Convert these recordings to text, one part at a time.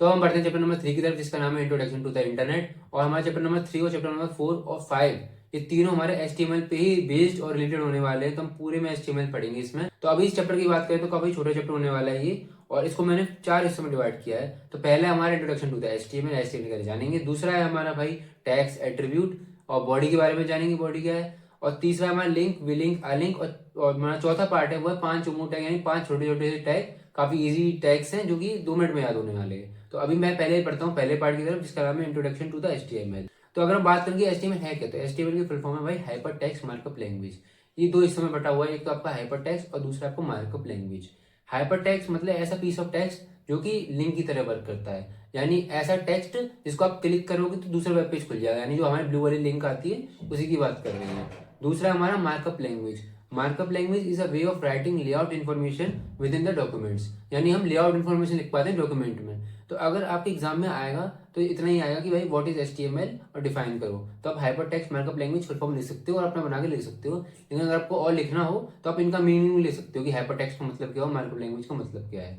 तो हम बढ़ते हैं चैप्टर नंबर 3 की तरफ, जिसका नाम है इंट्रोडक्शन टू द इंटरनेट। और हमारे चैप्टर नंबर 3 और चैप्टर नंबर 4 और 5 ये तीनों हमारे HTML पे ही बेस्ड और रिलेटेड होने वाले हैं, तो हम पूरे में HTML पढ़ेंगे इसमें। तो अभी इस चैप्टर की बात करें तो काफी छोटा चैप्टर होने वाला है ये, और इसको मैंने 4 हिस्सों में डिवाइड किया है। तो पहला हमारा इंट्रोडक्शन टू द HTML के जानेंगे। दूसरा है हमारा भाई टैग्स, एट्रीब्यूट और बॉडी के बारे में जानेंगे, बॉडी क्या है। और तीसरा हमारा लिंक, विलिंक, अलिंक, और हमारा चौथा पार्ट है वो है 5 उमू टैग, यानी 5 छोटे छोटे से टैग, काफी इजी टैग्स हैं जो कि 2 मिनट में याद होने वाले हैं। तो अभी मैं पहले पढ़ता हूँ पहले पार्ट की तरफ, जिसका नाम है इंट्रोडक्शन टू द HTML। तो अगर हम बात करेंगे HTML है क्या, तो HTML की फुल फॉर्म है भाई हाइपर टेक्स्ट मार्कअप लैंग्वेज। ये दो हिस्सों में बटा हुआ है, एक तो आपका हाइपर टेक्स्ट और दूसरा आपको मार्कअप लैंग्वेज। हाइपर टेक्स्ट मतलब ऐसा पीस ऑफ टेक्स्ट जो कि लिंक की तरह वर्क करता है, यानी ऐसा टेक्स्ट जिसको आप क्लिक करोगे तो दूसरा वेब पेज खुल जाएगा, यानी जो हमारी ब्लू वाली लिंक आती है उसी की बात कर रहे हैं। दूसरा हमारा markup language. Markup language is a way of writing layout information with in the documents, यानी हम लेआउट इन्फॉर्मेशन लिख पाते हैं डॉक्यूमेंट में। तो अगर आपके एग्जाम में आएगा तो इतना ही आएगा कि भाई व्हाट इज HTML और डिफाइन करो, तो आप hyper text markup language full form लिख सकते हो और अपना बना के लिख सकते हो। लेकिन अगर आपको और लिखना हो तो आप इनका मीनिंग ले सकते हो कि हाइपर टेक्स्ट का मतलब क्या हो, मार्कअप लैंग्वेज का मतलब क्या है।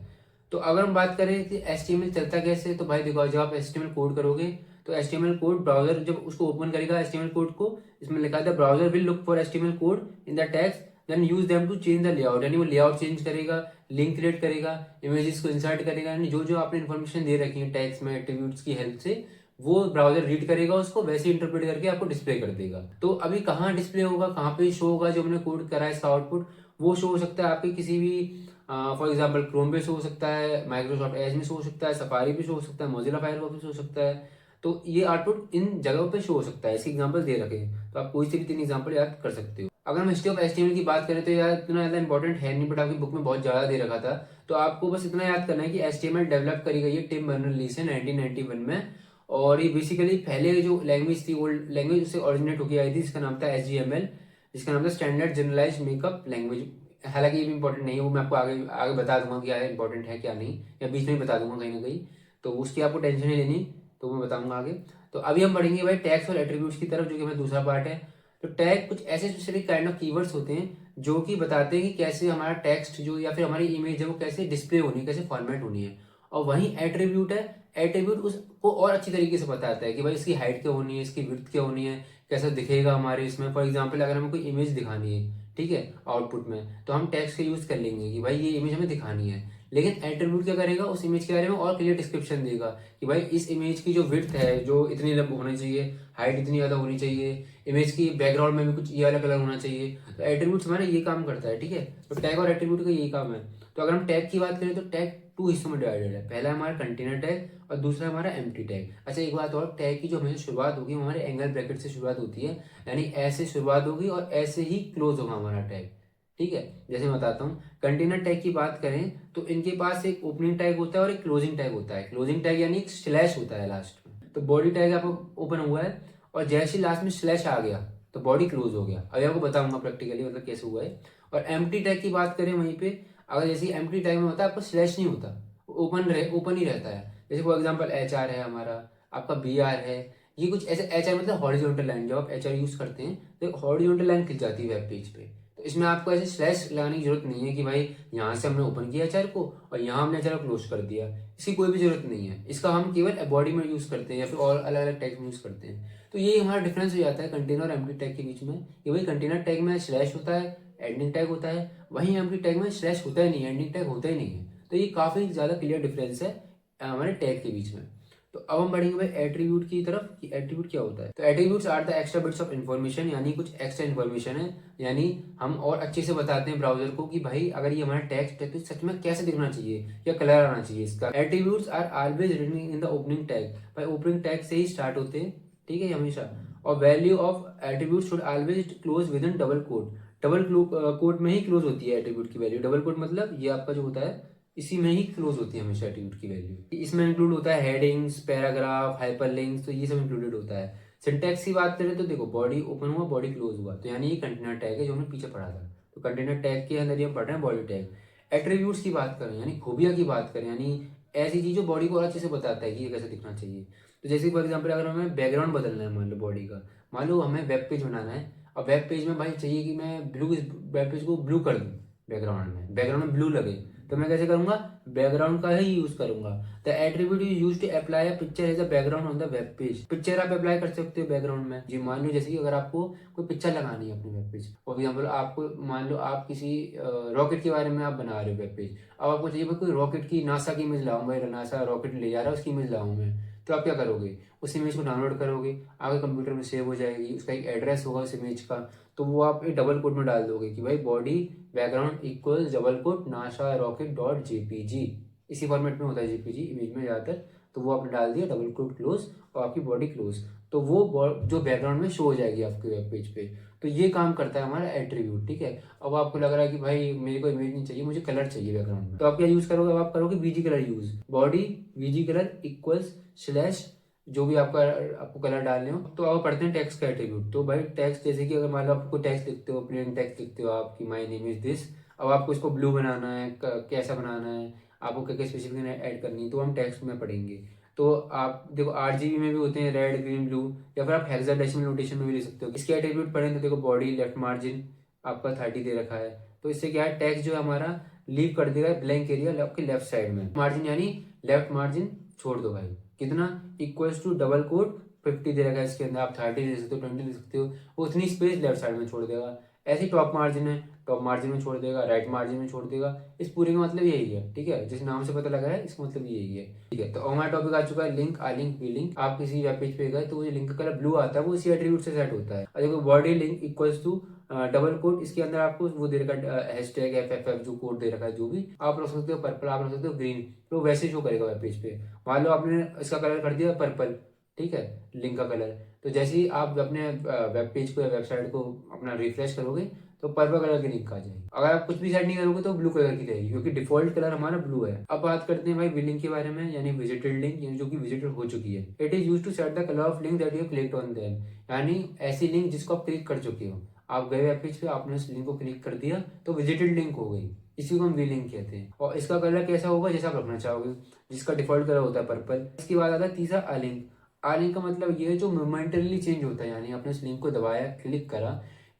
तो अगर हम बात करें कि HTML चलता कैसे, तो भाई देखो जब आप HTML कोड करोगे तो HTML कोड ब्राउजर जब उसको ओपन करेगा HTML कोड को, इसमें लिखा था browser will look for HTML code in the text then use them to change the layout, यानी वो लेआउट चेंज करेगा, लिंक क्रिएट करेगा, इमेजेस को इंसर्ट करेगा, यानी जो जो आपने इन्फॉर्मेशन दे रखी है टेक्स्ट में एट्रीब्यूट्स की हेल्प से, वो ब्राउजर रीड करेगा उसको, वैसे इंटरप्रेट करके आपको डिस्प्ले कर देगा। तो अभी कहाँ डिस्प्ले होगा, कहाँ पे शो होगा जो हमने कोड करा है इसका आउटपुट, वो शो हो सकता है आपके किसी भी फॉर एग्जाम्पल क्रोम पे शो हो सकता है, माइक्रोसॉफ्ट एज में शो हो सकता है, सफारी पे शो हो सकता है, मोजिला फायरफॉक्स पे शो हो सकता है। तो ये आउटपुट इन जगहों पे शो हो सकता है, इसके एग्जांपल दे रखे हैं, तो आप कोई से भी 3 एग्जांपल याद कर सकते हो। अगर हम हिस्ट्री ऑफ HTML की बात करें तो यार इतना ज्यादा इंपॉर्टेंट है नहीं, बट आपकी बुक में बहुत ज्यादा दे रखा था। तो आपको बस इतना याद करना है कि HTML डेवलप करी गई है टिम बर्नर्स-ली से 1991 में। और ये बेसिकली पहले जो लैंग्वेज थी, ओल्ड लैंग्वेज उससे ओरिजिनेट होकर आई थी, जिसका नाम था HTML, जिसका नाम था स्टैंडर्ड जनरलाइज मेकअप लैंग्वेज। हालांकि ये भी इंपॉर्टेंट नहीं है, वो मैं आपको आगे आगे बता दूंगा क्या है इंपॉर्टेंट है क्या नहीं, या बीच में ही बता दूंगा कहीं ना कहीं, तो उसकी आपको टेंशन नहीं लेनी, तो मैं बताऊंगा आगे। तो अभी हम पढ़ेंगे भाई टैग्स और एट्रीब्यूट्स की तरफ, जो कि हमारा दूसरा पार्ट है। तो टैग कुछ ऐसे स्पेसिफिक काइंड ऑफ कीवर्ड्स होते हैं जो कि बताते हैं कि कैसे हमारा टेक्स्ट जो या फिर हमारी इमेज है वो कैसे डिस्प्ले होनी है, कैसे फॉर्मेट होनी है। और वहीं एट्रीब्यूट है, एट्रीब्यूट उसको और अच्छी तरीके से बताता है कि भाई इसकी हाइट क्या होनी है, इसकी विड्थ क्या होनी है, कैसा दिखेगा हमारे इसमें। फॉर एग्जाम्पल अगर हमें कोई इमेज दिखानी है, ठीक है, आउटपुट में, तो हम टेक्स्ट का यूज कर लेंगे कि भाई ये इमेज हमें दिखानी है। लेकिन एट्रीब्यूट क्या करेगा, उस इमेज के बारे में और क्लियर डिस्क्रिप्शन देगा कि भाई इस इमेज की जो विड्थ है जो इतनी लंब होनी चाहिए, हाइट इतनी ज्यादा होनी चाहिए, इमेज की बैकग्राउंड में भी कुछ ये वाला कलर होना चाहिए। तो एट्रीब्यूट्स हमारा ये काम करता है, ठीक है। तो टैग और एट्रीब्यूट का यही काम है। तो अगर हम टैग की बात करें तो टैग 2 हिस्सों में डिवाइडेड है। पहला हमारा कंटेनर टैग और दूसरा हमारा एम्प्टी टैग। अच्छा एक बात और, टैग की जो हमेशा शुरुआत होगी वो हमारे एंगल ब्रैकेट से शुरुआत होती है, यानी ऐसे शुरुआत होगी और ऐसे ही क्लोज होगा हमारा टैग, ठीक है। जैसे मैं बताता हूँ, कंटेनर टैग की बात करें तो इनके पास एक ओपनिंग टैग होता है और एक क्लोजिंग टैग होता है। क्लोजिंग टैग यानी एक स्लैश होता है लास्ट में। तो बॉडी टैग आपको ओपन हुआ है और जैसे ही लास्ट में स्लैश आ गया तो बॉडी क्लोज हो गया। अभी आपको बताऊंगा प्रैक्टिकली मतलब कैसे हुआ है। और एम्प्टी टैग की बात करें वहीं पे, अगर जैसे एम्प्टी टैग में होता है आपको स्लैश नहीं होता, ओपन ही रहता है। जैसे फॉर एग्जाम्पल HR है हमारा, आपका BR है, ये कुछ ऐसे, HR मतलब हॉरिजॉन्टल लाइन, जब आप HR यूज करते हैं तो हॉरिजॉन्टल लाइन खिंच जाती है वेब पेज पे। तो इसमें आपको ऐसे स्लैश लगाने की जरूरत नहीं है कि भाई यहाँ से हमने ओपन किया HR को और यहाँ हमने HR को क्लोज कर दिया, इसकी कोई भी जरूरत नहीं है। इसका हम केवल बॉडी में यूज करते हैं या फिर और अलग अलग टैग में यूज करते हैं। तो ये हमारा डिफरेंस हो जाता है कंटेनर और एम्प्टी टैग के बीच में, कि भाई कंटेनर टैग में स्लैश होता है, एंडिंग टैग होता है, वहीं एम्प्टी टैग में स्लैश होता ही नहीं है, एंडिंग टैग होता ही नहीं है। तो ये काफी ज्यादा क्लियर डिफरेंस है हमारे टैग के बीच में। तो अब हम बढ़ेंगे भाई एट्रीब्यूट की तरफ कि एट्रीब्यूट क्या होता है। तो attributes are the extra bits of information, यानी कुछ एक्स्ट्रा इन्फॉर्मेशन है, यानी हम और अच्छे से बताते हैं ब्राउजर को कि भाई अगर ये हमारा टेक्स्ट है तो सच में कैसे दिखना चाहिए, क्या कलर आना चाहिए इसका। Attributes are always written in the opening tag, भाई ओपनिंग टैग से ही स्टार्ट होते हैं, ठीक है, हमेशा। और value of attribute should always close within double quote, double quote में ही क्लोज होती है एट्रीब्यूट की वैल्यू। डबल कोट मतलब ये आपका जो होता है इसी में ही क्लोज होती है हमेशा एट्रीब्यूट की वैल्यू। इसमें इंक्लूड होता है हेडिंग्स, पैराग्राफ, हाइपरलिंक्स, तो ये सब इंक्लूडेड होता है। सिंटैक्स की बात करें तो देखो बॉडी ओपन हुआ, बॉडी क्लोज हुआ, तो यानी ये कंटेनर टैग है जो हमने पीछे पढ़ा था। तो कंटेनर टैग के अंदर ये हम पढ़ रहे हैं बॉडी टैग। एट्रीब्यूट्स की बात करें यानी खूबियां की बात करें, यानी ऐसी चीज जो बॉडी को और अच्छे से बताता है कि ये कैसे दिखना चाहिए। तो जैसे फॉर एग्जाम्पल अगर हमें बैकग्राउंड बदलना है मान लो बॉडी का, मान लो हमें वेब पेज बनाना है और वेब पेज में भाई चाहिए कि मैं ब्लू, वेब पेज को ब्लू कर दूं, बैकग्राउंड में ब्लू लगे, तो मैं कैसे करूंगा, बैकग्राउंड का ही यूज करूंगा। The attribute is used to apply a picture as a background on the web page. Picture आप अप्लाई कर सकते हो बैकग्राउंड में जी। मान लो जैसे कि अगर आपको कोई पिक्चर लगानी है अपने वेब पेज, फॉर एग्जाम्पल आपको मान लो आप किसी रॉकेट के बारे में आप बना रहे हो वेब पेज। अब आपको चाहिए भाई कोई रॉकेट की, नासा की इमेज लाऊं भाई, नासा रॉकेट ले जा रहा है उसकी इमेज लाऊं मैं। तो आप क्या करोगे, उस इमेज को डाउनलोड करोगे, आपके कंप्यूटर में सेव हो जाएगी, उसका एक एड्रेस होगा उस इमेज का, तो वो आप एक डबल कोट में डाल दोगे कि भाई body background equal double quote NASA rocket dot JPG. इसी फॉर्मेट में होता है जेपीजी इमेज में ज़्यादातर। तो वो आपने डाल दिया डबल कोट क्लोज और आपकी बॉडी क्लोज, तो वो जो बैकग्राउंड में शो हो जाएगी आपके वेब पेज पे। तो ये काम करता है हमारा एट्रीब्यूट, ठीक है। अब आपको लग रहा है कि भाई मेरे को इमेज नहीं चाहिए, मुझे कलर चाहिए बैकग्राउंड में, तो आप क्या यूज करोगे, अब आप करोगे BG colour use. Body BG colour equals slash जो भी आपको कलर डालने हो। तो आप पढ़ते हैं टेक्स्ट का एट्रीब्यूट। तो भाई टेक्स्ट जैसे कि अगर मान लो आपको टेक्स्ट लिखते हो, प्लेन टेक्स्ट लिखते हो आपकी माय नेम इज दिस, अब आपको इसको ब्लू बनाना है, कैसा बनाना है, आपको क्या क्या स्पेसिफिकेशन ऐड करनी है, तो हम टेक्स्ट में पढ़ेंगे। तो आप देखो RGB में भी होते हैं, रेड ग्रीन ब्लू, या फिर आप हेक्साडेसिमल नोटेशन में भी ले सकते हो। इसके एट्रीब्यूट पढ़ें तो देखो बॉडी लेफ्ट मार्जिन आपका 30 दे रखा है, तो इससे क्या है टेक्स्ट जो है हमारा लीव कर देगा ब्लैंक एरिया आपके लेफ्ट साइड में। मार्जिन यानी लेफ्ट मार्जिन छोड़ दो भाई, कितना, इक्वल्स टू डबल कोट 50 दे रखा है इसके अंदर, आप 30 दे सकते हो, 20 दे सकते हो, वो उतनी स्पेस लेफ्ट साइड में छोड़ देगा। ऐसी टॉप मार्जिन है, टॉप मार्जिन में छोड़ देगा, राइट मार्जिन में छोड़ देगा। इस पूरे का मतलब यही है, ठीक है, जिस नाम से पता लगा है इसका मतलब यही है, ठीक है। तो हमारा टॉपिक आ चुका है link, I link, V link. आप किसी वेब पेज पे गए तो वो लिंक का कलर ब्लू आता है, वो इसी एट्रीब्यूट से सेट होता है। और देखो body link equals to double quote, इसके अंदर आपको वो दे रखा है हैशटैग FFF जो कोड दे रखा है, जो भी आप रख सकते हो, पर्पल आप रख सकते हो, ग्रीन, तो वैसे शो करेगा वेब पेज पे। मान लो आपने इसका कलर कर दिया पर्पल, ठीक है, लिंक का कलर, तो जैसे ही आप अपने वेब पेज को या वेबसाइट को अपना रिफ्रेश करोगे तो पर्पल कलर की लिंक आ जाएगी। अगर आप कुछ भी सेट नहीं करोगे तो ब्लू कलर की रहेगी, क्योंकि डिफॉल्ट कलर हमारा ब्लू है। अब बात करते हैं भाई विलिंक के बारे में, यानी विजिटेड लिंक, यानी जो कि विजिटेड हो चुकी है। It is used to set the colour of link that you clicked on them, यानी ऐसी लिंक जिसको आप क्लिक कर चुके हो, आप गए वेब पेज पे, आपने उस लिंक को क्लिक कर दिया तो विजिटेड लिंक हो गई, इसी को हम वी लिंक कहते हैं। और इसका कलर कैसा होगा, जैसा आप रखना चाहोगे, जिसका डिफॉल्ट कलर होता है पर्पल। इसके बाद आता है तीसरा अलिंक। अलिंक का मतलब ये है जो मोमेंटरली चेंज होता है, यानी आपने उस लिंक को दबाया, क्लिक करा,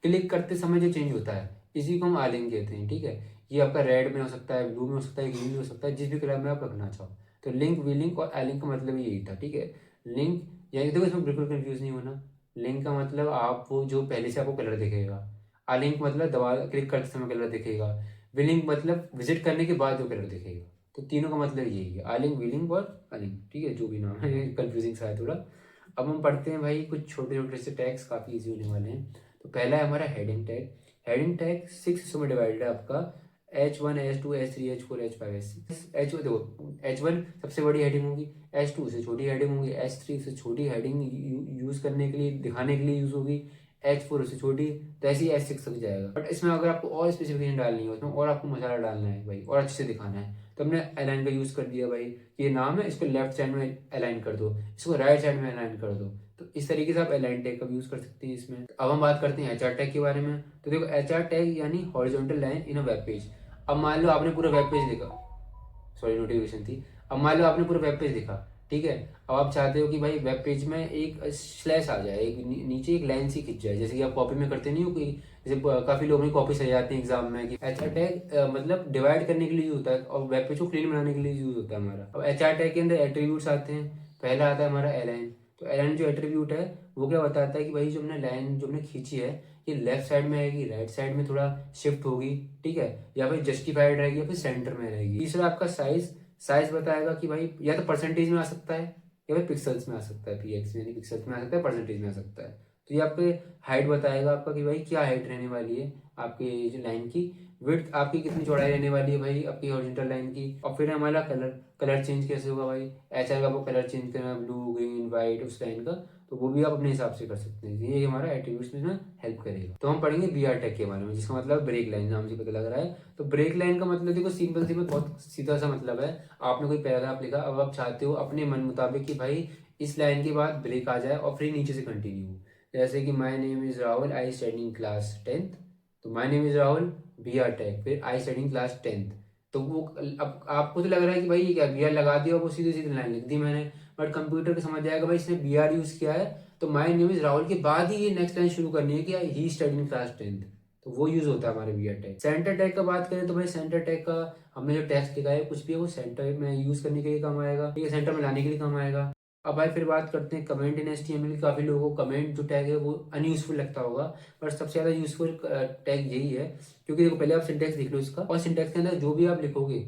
क्लिक करते समय जो चेंज होता है, इसी को हम अलिंक कहते हैं, ठीक है। ये आपका रेड में हो सकता है, ब्लू में हो सकता है, ग्रीन में हो सकता है, जिस भी कलर में आप रखना चाहो। तो लिंक, वी लिंक और अलिंक का मतलब यही था, ठीक है। लिंक यानी देखो इसमें बिल्कुल कंफ्यूज नहीं होना। लिंक का मतलब आप वो जो पहले से आपको कलर दिखेगा, अलिंक मतलब दबा क्लिक करते समय कलर दिखेगा, विलिंक मतलब विजिट करने के बाद जो कलर दिखेगा। तो तीनों का मतलब यही है, आलिंक, विलिंक और अलिंक, ठीक है, जो भी नाम है, कंफ्यूजिंग सा है थोड़ा। अब हम पढ़ते हैं भाई कुछ छोटे छोटे से टैग्स, काफ़ी इजी होने वाले हैं। तो पहला है हमारा हेडिंग टैग। हेडिंग टैग 6 हिस्सों में डिवाइडेड है आपका, H1 H2 H3 H4 H5 H6। H देखो, H1 सबसे बड़ी हेडिंग होगी, H2 से छोटी हेडिंग होगी, H3 से छोटी हेडिंग यूज करने के लिए, दिखाने के लिए यूज होगी, H4 उससे छोटी, तो ऐसे ही H6 तक जाएगा। बट इसमें अगर आपको और स्पेसिफिकेशन डालनी है, उसमें और आपको मसाला डालना है भाई, और अच्छे से दिखाना है, तो हमने अलाइन का यूज कर दिया भाई, ये नाम है, इसको लेफ्ट साइड में अलाइन कर दो, इसको राइट साइड में अलाइन कर दो। तो इस तरीके से आप अलाइन टैग का यूज कर सकते हैं इसमें। अब हम बात करते हैं HR टैग के बारे में। तो देखो HR टैग यानी horizontal line in a web page. अब मान लो आपने पूरा वेब पेज देखा, सॉरी नोटिफिकेशन थी। अब मान लो आपने पूरा वेब पेज देखा, ठीक है। अब आप चाहते हो कि भाई वेब पेज में एक स्लैश आ जाए, एक नीचे एक लाइन सी खिंच जाए, जैसे कि आप कॉपी में करते नहीं हो, कोई जैसे काफी लोग कॉपी सजाते हैं एग्जाम में कि HR टैग मतलब डिवाइड करने के लिए यूज होता है, और वेब पेज को क्लीन बनाने के लिए यूज होता है हमारा। अब HR टैग के अंदर एट्रीब्यूट्स आते हैं। पहला आता है हमारा अलाइन। तो अलाइन जो एट्रीब्यूट है वो क्या बताता है कि भाई जो हमने लाइन जो हमने खींची है, ये लेफ्ट साइड में आएगी, राइट साइड में थोड़ा शिफ्ट होगी, ठीक है, या फिर जस्टिफाइड रहेगी, या फिर सेंटर में रहेगी। तीसरा आपका साइज, साइज बताएगा कि भाई या तो परसेंटेज में आ सकता है, या फिर पिक्सल्स में आ सकता है, PX यानी पिक्सल्स में आ सकता है, परसेंटेज में आ सकता है। तो ये आपके हाइट बताएगा आपका कि भाई क्या हाइट रहने वाली है आपकी जो लाइन की। विड्थ आपकी कितनी चौड़ाई रहने वाली है भाई आपकी हॉरिजॉन्टल लाइन की। और फिर हमारा कलर, कलर चेंज कैसे होगा भाई, HR का वो कलर चेंज करना है, ब्लू ग्रीन व्हाइट उस लाइन का, तो वो भी आप अपने हिसाब से कर सकते हैं। ये हमारा एट्रीब्यूट्स में ना हेल्प करेगा। तो हम पढ़ेंगे BR टैग के बारे में, जिसका मतलब ब्रेक लाइन, नाम से पता लग रहा है। तो ब्रेक लाइन का मतलब देखो सिंपल सिंपल बहुत सीधा सा मतलब है। आपने कोई पैराग्राफ लिखा, अब आप चाहते हो अपने मन मुताबिक कि भाई इस लाइन के बाद ब्रेक आ जाए और फिर नीचे से कंटिन्यू। जैसे कि my name is Rahul, I study class 10th, तो my name is Rahul, BR tag, फिर आई स्टडी क्लास 10th। तो वो अब आपको तो लग रहा है कि भाई ये क्या BR लगा दिया, वो सीधी सीधी लाइन लिख दी मैंने, बट कंप्यूटर को समझ जाएगा भाई इसने BR यूज किया है, तो माय नेम इज राहुल के बाद ही ये नेक्स्ट लाइन शुरू करनी है कि ही स्टडी इन क्लास 10th। तो वो यूज होता है हमारे B R tag. Centre tag का बात करें तो भाई सेंटर टैग का हमने जो टेक्स्ट लिखा है कुछ भी है वो सेंटर में यूज करने के लिए काम आएगा, ये सेंटर में लाने के लिए काम आएगा। अब भाई फिर बात करते हैं कमेंट इन HTML की। काफी लोगों को कमेंट जो टैग है वो अनयूजफुल लगता होगा, पर सबसे ज्यादा यूजफुल टैग यही है। क्योंकि देखो पहले आप सिंटेक्स देख लो इसका, और सिंटेक्स के अंदर जो भी आप लिखोगे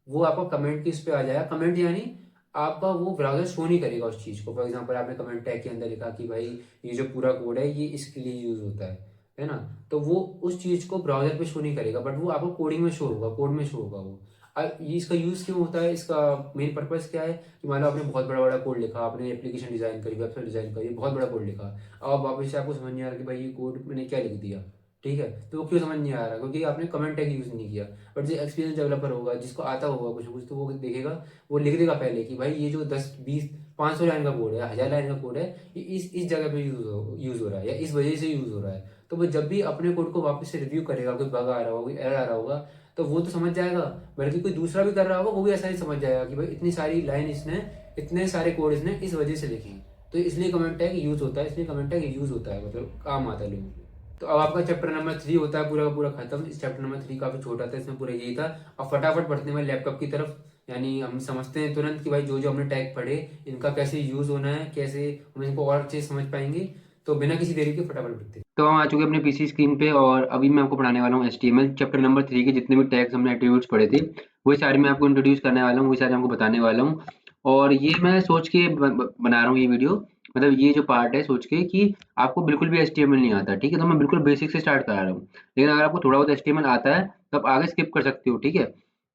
वो आपका कमेंट की इस पे आ जाएगा। कमेंट यानी आपका वो ब्राउजर शो नहीं करेगा उस चीज को। फॉर एग्जांपल आपने कमेंट टैग के अंदर लिखा कि भाई ये जो पूरा कोड है ये इसके लिए यूज होता है ना, तो वो उस चीज को ब्राउजर पे शो नहीं करेगा, बट वो आपको कोडिंग में शो होगा, कोड में शो होगा वो। अब ये इसका यूज क्यों होता है, इसका मेन पर्पस क्या है कि मान लो आपने बहुत बड़ा बड़ा कोड लिखा, आपने एप्लीकेशन डिजाइन करी, वेबसाइट डिजाइन करी, बहुत बड़ा कोड लिखा, अब वापस से आपको समझ नहीं आ रहा कि भाई ये कोड मैंने क्या लिख दिया, ठीक है, तो वो क्यों समझ नहीं आ रहा, क्योंकि आपने कमेंट टैग यूज नहीं किया। बट जो एक्सपीरियंस डेवलपर होगा, जिसको आता होगा कुछ ना कुछ, तो वो देखेगा, वो लिख देगा पहले कि भाई ये जो 10 20 500 लाइन का कोड है, 1000 लाइन का कोड है, ये इस जगह पे यूज हो रहा है या इस वजह से यूज हो रहा है। तो वो जब भी अपने कोड को वापस से रिव्यू करेगा, कोई बग आ रहा होगा, कोई एरर आ रहा होगा, तो वो तो समझ जाएगा, बल्कि कोई दूसरा भी कर रहा होगा वो भी ऐसा ही समझ जाएगा कि भाई इतनी सारी लाइन इसने, इतने सारे कोड इसने इस वजह से लिखे हैं। तो इसलिए कमेंट टैग यूज होता है, इसलिए कमेंट टैग यूज होता है, मतलब काम आता है लोगों को। तो अब आपका चैप्टर नंबर 3 होता है पूरा का पूरा खत्म। इस चैप्टर नंबर 3 काफी छोटा था, इसमें पूरा यही था। अब फटाफट बढ़ते हैं लैपटॉप की तरफ। यानी हम समझते हैं तुरंत कि भाई जो जो हमने टैग पढ़े इनका कैसे यूज होना है, कैसे हम इनको और अच्छे से समझ पाएंगे। तो बिना किसी देरी के फटाफट बढ़ते हैं। तो हम आ चुके हैं अपने पीसी स्क्रीन पे, और अभी मैं आपको पढ़ाने वाला हूँ HTML चैप्टर नंबर 3 के जितने भी टैग्स हमने एट्रीब्यूट्स पढ़े थे वही सारे मैं आपको इंट्रोड्यूस करने वाला हूँ, वही सारे आपको बताने वाला हूँ। और ये मैं सोच के बना रहा हूँ ये वीडियो, मतलब ये जो पार्ट है सोच के कि आपको बिल्कुल भी HTML नहीं आता, ठीक है, तो मैं बिल्कुल बेसिक से स्टार्ट करा रहा हूँ। लेकिन अगर आपको थोड़ा बहुत HTML आता है तो आप आगे स्किप कर सकते हो, ठीक है।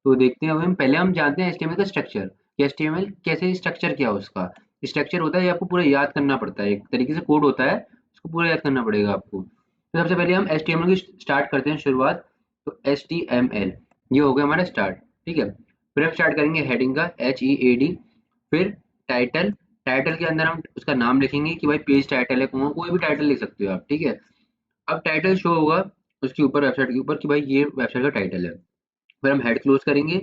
तो देखते हैं, अभी हम पहले हम जानते हैं HTML का स्ट्रक्चर, कि HTML कैसे, स्ट्रक्चर क्या है उसका। स्ट्रक्चर होता है, ये आपको पूरा याद करना पड़ता है, एक तरीके से कोड होता है, उसको पूरा याद करना पड़ेगा आपको। तो सबसे पहले हम HTML की स्टार्ट करते हैं शुरुआत। तो HTML ये हो गया हमारा स्टार्ट, ठीक है। फिर हम स्टार्ट करेंगे हेडिंग का, HEAD। फिर टाइटल, टाइटल के अंदर हम उसका नाम लिखेंगे कि भाई पेज टाइटल है, कोई भी टाइटल लिख सकते हो आप, ठीक है। अब टाइटल शो होगा उसके ऊपर, वेबसाइट के ऊपर, कि भाई ये वेबसाइट का टाइटल है। फिर हम हेड क्लोज करेंगे,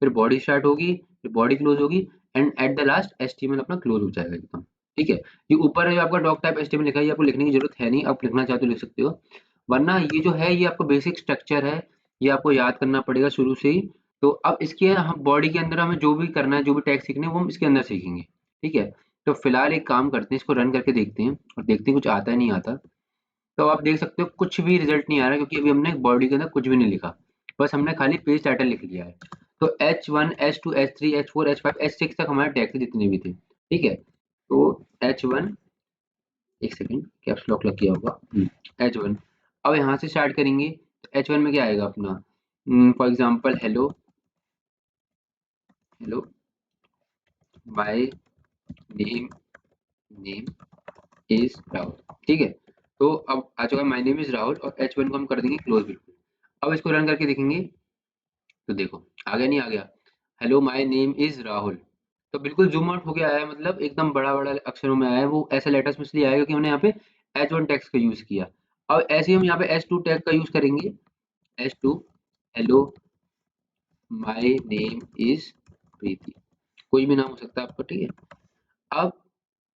फिर बॉडी स्टार्ट होगी, फिर बॉडी क्लोज होगी, and at the last HTML अपना क्लोज हो जाएगा एकदम, ठीक है। ये ऊपर है जो आपका डॉक टाइप HTML लिखा है, ये आपको लिखने की जरूरत है नहीं, आप लिखना चाहो तो लिख सकते हो, वरना ये जो है ये आपका बेसिक स्ट्रक्चर है, ये आपको याद करना पड़ेगा शुरू से ही। तो अब इसके हम बॉडी के अंदर हमें जो भी करना है, जो भी टैग सीखने हैं, वो हम इसके अंदर सीखेंगे, ठीक है। तो फिलहाल एक काम करते हैं, इसको रन करके देखते हैं और देखते हैं कुछ आता है नहीं आता। तो आप देख सकते हो कुछ भी रिजल्ट नहीं आ रहा, क्योंकि अभी हमने बॉडी के अंदर कुछ भी नहीं लिखा, बस हमने खाली पेज टाइटल लिख लिया है। तो H1 H2 H3 H4 H5 H6 तक हमारे टैग थे जितने भी थे, ठीक है। तो H1, एक सेकेंड कैप्स लॉक लग गया होगा, H1। अब यहाँ से स्टार्ट करेंगे, तो H1 में क्या आएगा अपना, for example hello, hello my name name is Rahul, ठीक है। तो अब आ चुका माय नेम इज राहुल, और H1 को हम कर देंगे क्लोज बिल्कुल। अब इसको रन करके देखेंगे, तो देखो आ गया नहीं आ गया, hello my name is Rahul. तो बिल्कुल जूम आउट होके आया है, मतलब एकदम बड़ा बड़ा अक्षरों में आया है, वो ऐसे लेटर्स में इसलिए आया क्योंकि हमने यहाँ पे H1 टैग्स का यूज किया। अब ऐसे ही हम यहाँ पे H2 टैग का यूज करेंगे, H2 hello my name is Preeti, कोई भी नाम हो सकता है आपका, ठीक है। अब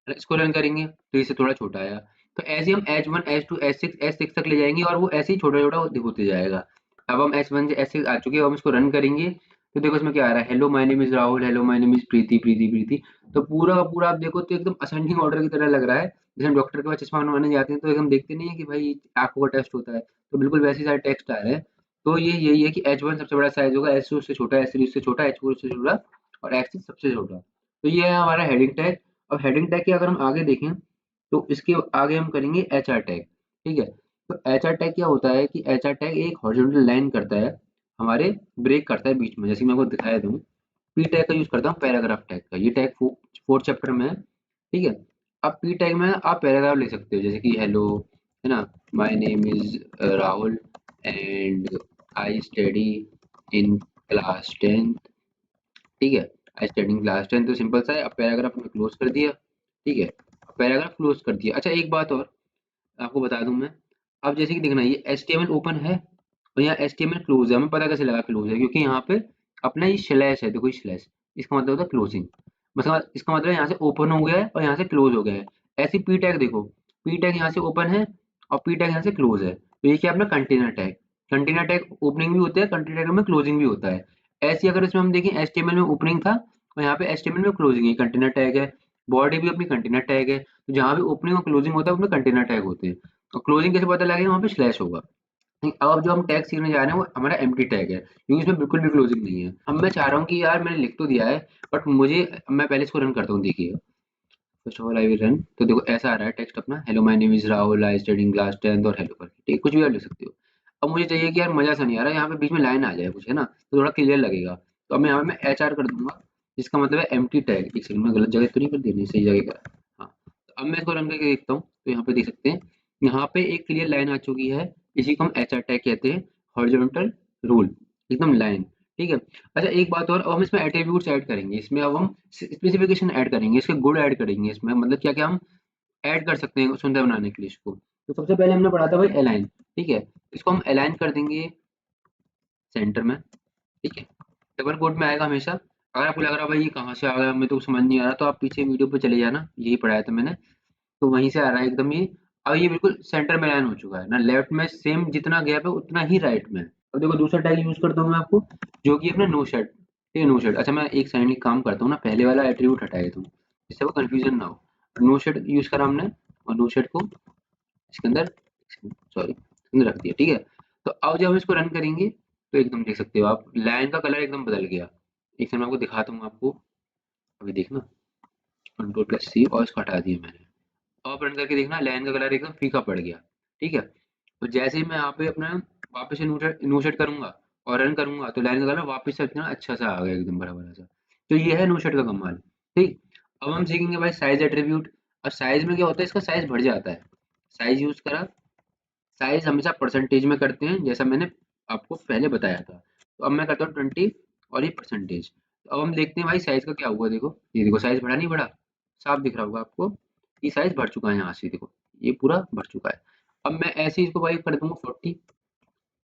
इसको रन करेंगे तो इससे थोड़ा छोटा आया, तो ऐसे हम H1 H2 H6 तक ले जाएंगे, और वो ऐसे ही छोटा छोटा होते जाएगा। अब हम H1 से H6 आ चुके हैं, अब हम इसको रन करेंगे, तो देखो इसमें क्या आ रहा है, hello my name is Rahul, hello my name is Preeti Preeti Preeti. तो पूरा का पूरा आप देखो तो एकदम असेंडिंग ऑर्डर की तरह लग रहा है, जैसे हम डॉक्टर के पास चश्मा बनवाने जाते हैं तो एकदम देखते नहीं है कि भाई आंखों का टेस्ट होता है, तो बिल्कुल वैसे ही सारे टेक्स्ट आ रहे हैं। तो ये यही है कि H1 सबसे बड़ा साइज होगा, H2 उससे छोटा, H3 उससे छोटा, H4 उससे छोटा, और H6 सबसे छोटा। तो ये है हमारा हेडिंग टैग। अब हेडिंग टैग के अगर हम आगे देखें, तो इसके आगे हम करेंगे HR टैग, ठीक है। तो HR टैग क्या होता है कि HR टैग एक हॉरिजॉन्टल लाइन करता है, हमारे ब्रेक करता है बीच में, जैसे मैं आपको दिखाया दूँ। P टैग का यूज करता हूँ पैराग्राफ टैग का, ये टैग फोर्थ चैप्टर में है, ठीक है। अब P टैग में आप पैराग्राफ लिख सकते हो, जैसे कि हेलो, है ना, my name is Rahul and I study in class 10, ठीक है। आई स्टडी इन क्लास 10, तो सिंपल सा है। अब पैराग्राफ में क्लोज कर दिया, ठीक है, पैराग्राफ क्लोज कर दिया। अच्छा एक बात और आपको बता दूं मैं, अब जैसे कि देखना ये HTML ओपन है और यहाँ HTML क्लोज है, हमें पता कैसे लगा क्लोज है, क्योंकि यहाँ पे अपना ये स्लैश है, देखो ये स्लैश, इसका मतलब होता है क्लोजिंग, मतलब इसका मतलब यहाँ से ओपन हो गया है और यहाँ से क्लोज हो गया है। ऐसे पी टैग देखो, पी टैग यहाँ से ओपन है और पी टैग यहाँ से क्लोज है, तो ये क्या है अपना container tag. Container tag opening भी होता है, कंटेनर टैग में क्लोजिंग भी होता है। ऐसे अगर इसमें हम देखें HTML में ओपनिंग था और यहाँ पे HTML में क्लोजिंग है, कंटेनर टैग है। बॉडी भी अपनी कंटेनर टैग है, तो जहाँ भी ओपनिंग और क्लोजिंग होता है उसमें कंटेनर टैग होते हैं। और क्लोजिंग कैसे पता लगेगा, वहाँ पे स्लैश होगा। अब जो हम टैग सीखने जा रहे हैं वो हमारा एम्प्टी टैग है, क्योंकि इसमें बिल्कुल भी क्लोजिंग नहीं है। अब मैं चाह रहा हूँ कि यार मैंने लिख तो दिया है, बट मुझे, मैं पहले इसको रन करता हूँ, देखिए। First of all I will run. तो देखो ऐसा आ रहा है टेक्स्ट अपना, hello my name is Rahul, I study in class 10th और हेलो करके, ठीक है, कुछ भी आप लिख सकते हो। अब मुझे चाहिए कि यार मजा सा नहीं आ रहा, यहाँ पे बीच में लाइन आ जाए कुछ, है ना, तो थोड़ा क्लियर लगेगा। तो अब मैं यहाँ पे मैं HR कर दूंगा, जिसका मतलब है एम्प्टी टैग। एक सेकंड में गलत जगह तो नहीं कर दी, नहीं सही जगह का। हाँ, तो अब मैं इसको रन करके देखता हूँ, तो यहाँ पे देख सकते हैं, यहाँ पे एक क्लियर लाइन आ चुकी है। इसी को हम HR टैग कहते हैं, हॉरिजॉन्टल रूल, एकदम लाइन। ठीक है। अच्छा एक बात और, अब हम इसमें एट्रीब्यूट्स ऐड करेंगे, इसमें अब हम स्पेसिफिकेशन ऐड करेंगे, इसके गुण ऐड करेंगे इसमें, मतलब क्या क्या हम ऐड कर सकते हैं सुंदर बनाने के लिए इसको। तो सबसे पहले हमने पढ़ा था भाई अलाइन, ठीक है, इसको हम अलाइन कर देंगे सेंटर में, ठीक है। डबल कोट में आएगा हमेशा। अगर आपको लग रहा है भाई ये कहाँ से आ गया, मैं तो समझ नहीं आ रहा, तो आप पीछे वीडियो पे चले जाना, यही पढ़ाया था मैंने, तो वहीं से आ रहा है एकदम ये। अब ये बिल्कुल सेंटर में अलाइन हो चुका है ना, लेफ्ट में सेम जितना गैप है उतना ही राइट में। अब देखो दूसरा टैग यूज करता हूँ मैं आपको, जो कि अपना नो शेड, ठीक है, नो शेड। अच्छा मैं एक सेकंड काम करता हूँ ना, पहले वाला एट्रीब्यूट हटा देता हूँ, जिससे वो कंफ्यूजन ना हो। नो शेड यूज करा हमने, और नो शेड को इसके अंदर, सॉरी इसके अंदर रख दिया, ठीक है। तो अब जब हम इसको रन करेंगे, तो एकदम देख सकते हो आप, लाइन का कलर एकदम बदल गया। एक सेकंड मैं आपको दिखाता हूँ आपको, अभी देखना, Ctrl+C और इसको हटा दिया मैंने। अब रन करके देखना, लाइन का कलर एकदम फीका पड़ गया, ठीक है। तो जैसे ही मैं यहाँ पे अपना वापस से नो सेट करूंगा और रन करूंगा, तो लाइन का कलर वापस से इतना अच्छा सा आ गया, एकदम बड़ा बड़ा सा। तो ये है नो सेट का कमाल, ठीक। अब हम सीखेंगे भाई साइज एट्रीब्यूट। और साइज में क्या होता है, इसका साइज बढ़ जाता है। साइज यूज करा, साइज हमेशा परसेंटेज में करते हैं, जैसा मैंने आपको पहले बताया था। तो अब मैं करता हूँ 20 और ये परसेंटेज। तो अब हम देखते हैं भाई साइज का क्या हुआ, देखो ये देखो साइज बढ़ा नहीं बढ़ा, साफ दिख रहा होगा आपको, ये साइज बढ़ चुका है यहाँ से, देखो ये पूरा बढ़ चुका है। अब मैं ऐसे ही इसको भाई कर दूंगा 40,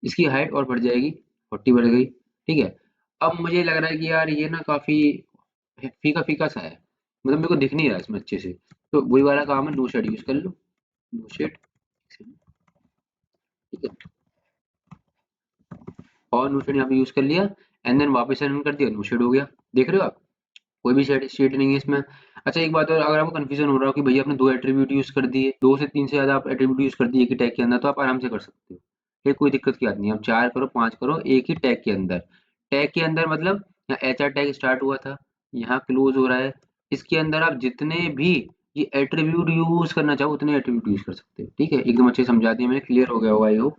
इसकी हाइट और बढ़ जाएगी, 40 बढ़ गई, ठीक है। अब मुझे लग रहा है कि यार ये ना काफी फीका फीका सा है, मतलब मेरे को दिख नहीं रहा इसमें अच्छे से। तो वही वाला काम है, नो शेड यूज कर लो, नो शेड, ठीक है। और नो शेड यहाँ पे यूज कर लिया, एंड देन वापस से रन कर दिया, नो शेड हो गया। देख रहे हो आप, कोई भी शेड शेड नहीं है इसमें। अच्छा एक बात और, अगर आपको कंफ्यूजन हो रहा हो कि भैया आपने दो एट्रीब्यूट यूज कर दिए, दो से तीन से ज्यादा आप एट्रीब्यूट यूज कर दिए एक ही टैग के अंदर, तो आप आराम से कर सकते हो, ये कोई दिक्कत की बात नहीं है। आप 4 करो 5 करो एक ही टैग के अंदर। टैग के अंदर मतलब यहाँ HR टैग स्टार्ट हुआ था, यहाँ क्लोज हो रहा है, इसके अंदर आप जितने भी ये एट्रीब्यूट यूज करना चाहो उतने एट्रीब्यूट यूज कर सकते हो, ठीक है। एकदम अच्छे से समझा दिया मैंने, क्लियर हो गया होगा आई होप।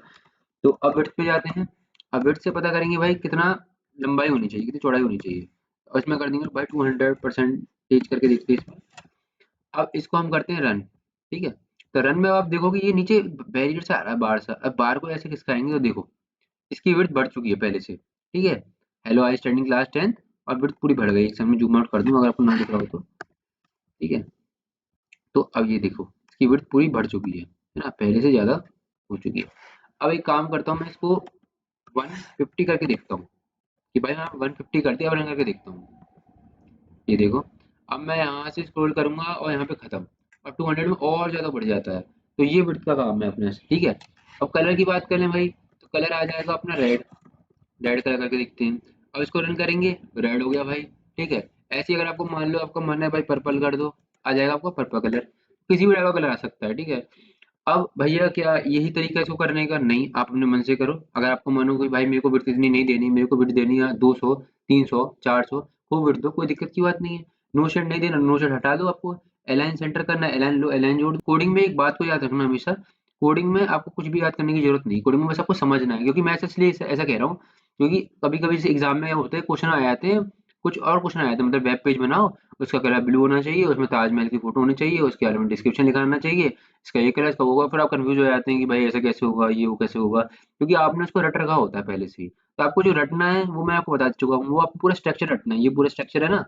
तो अब विड्थ पे जाते हैं। अब विड्थ से पता करेंगे भाई कितना लंबाई होनी चाहिए, कितनी चौड़ाई होनी चाहिए। और इसमें कर देंगे भाई 200% करके देखते हैं इसमें। अब इसको हम करते हैं रन, ठीक है। तो रन में आप देखोगे ये नीचे बैरियर से आ रहा है बार सा, अब बार को ऐसे खिसकाएंगे तो देखो इसकी विड्थ बढ़ चुकी है पहले से, ठीक है। Hello I study in class 10th, और विड्थ पूरी बढ़ गई। एक सेकंड में जूम आउट कर दूं अगर आपको ना दिख रहा हो तो, ठीक है। तो अब ये देखो इसकी विड्थ पूरी बढ़ चुकी है ना, पहले से ज्यादा हो चुकी है। अब एक काम करता हूँ, मैं इसको 150 करके देखता हूँ, कि भाई हाँ 150 कर दिया, और रन करके देखता हूँ। ये देखो, अब मैं यहाँ से स्क्रॉल करूंगा और यहाँ पे खत्म, और 200 में और ज्यादा बढ़ जाता है। तो ये विड्थ का काम है अपने से, ठीक है। अब कलर की बात करें भाई, तो कलर आ जाएगा अपना रेड, रेड कलर करके देखते हैं। अब इसको रन करेंगे, रेड हो गया भाई, ठीक है। ऐसे ही अगर आपको मान लो आपका मन है भाई पर्पल कर दो, आ जाएगा आपका पर्पल कलर, किसी भी टाइप का कलर आ सकता है, ठीक है। अब भैया क्या यही तरीका है इसको करने का, नहीं, आप अपने मन से करो। अगर आपको मन हो कि भाई मेरे को विड्थ इतनी नहीं देनी, मेरे को विड्थ देनी है 200, 300, 400, खूब विड्थ दो, कोई दिक्कत की बात नहीं है। नो शेड नहीं देना, नो शेड हटा दो। आपको अलाइन सेंटर करना है, अलाइन लो, अलाइन जोड़। कोडिंग में एक बात को याद रखना हमेशा, कोडिंग में आपको कुछ भी याद करने की जरूरत नहीं, कोडिंग में बस आपको समझना है। क्योंकि मैं इसलिए ऐसा कह रहा हूँ, क्योंकि कभी कभी एग्जाम में होते हैं क्वेश्चन आ जाते हैं, कुछ और क्वेश्चन आ जाते हैं, मतलब वेब पेज बनाओ, उसका कलर ब्लू होना चाहिए, उसमें ताजमहल की फोटो होनी चाहिए, उसके बारे में डिस्क्रिप्शन लिखा आना चाहिए, इसका ये कलर इसका होगा, फिर आप कंफ्यूज हो जाते हैं कि भाई ऐसा कैसे होगा, ये वो कैसे होगा, क्योंकि आपने उसको रट रखा होता है पहले से ही। तो आपको जो रटना है वो मैं आपको बता चुका हूँ, वो आपको पूरा स्ट्रक्चर रटना है, ये पूरा स्ट्रक्चर है ना,